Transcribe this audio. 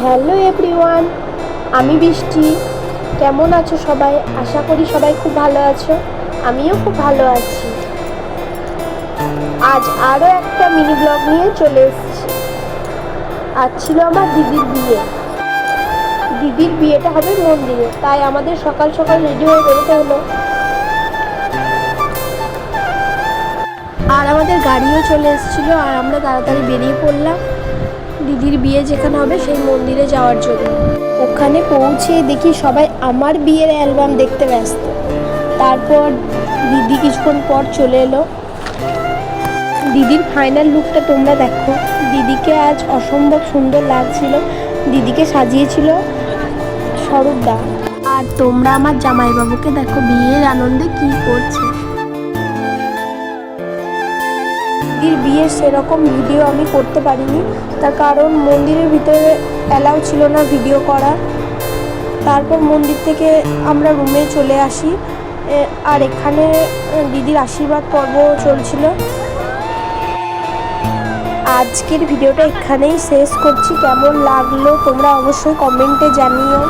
Hello everyone, আমি বৃষ্টি। কেমন আছো সবাই? আশা করি সবাই খুব ভালো আছো। আমিও খুব ভালো আছি। আজ আরও একটা মিনি ব্লগ নিয়ে চলে এসেছি। আজ ছিল আমার দিদির বিয়ে। দিদির বিয়েটা হবে মন্দিরে, তাই আমাদের সকাল সকাল রেডি হয়ে বেরোতে হলো। আর আমাদের গাড়িও চলে এসেছিলো, আর আমরা তাড়াতাড়ি বেরিয়ে পড়লাম দিদির বিয়ে যেখানে হবে সেই মন্দিরে যাওয়ার জন্য। ওখানে পৌঁছে দেখি সবাই আমার বিয়ের অ্যালবাম দেখতে ব্যস্ত। তারপর দিদি কিছুক্ষণ পর চলে এলো। দিদির ফাইনাল লুকটা তোমরা দেখো। দিদিকে আজ অসম্ভব সুন্দর লাগছিল। দিদিকে সাজিয়েছিল স্বরূপদা। আর তোমরা আমার জামাইবাবুকে দেখো বিয়ের আনন্দে কি করছে। দিদির বিয়ের সেরকম ভিডিও আমি করতে পারিনি, তার কারণ মন্দিরের ভিতরে অ্যালাউ ছিল না ভিডিও করার। তারপর মন্দির থেকে আমরা রুমে চলে আসি, আর এখানে দিদির আশীর্বাদ পর্ব চলছিল। আজকের ভিডিওটা এখানেই শেষ করছি। কেমন লাগলো তোমরা অবশ্যই কমেন্টে জানিও।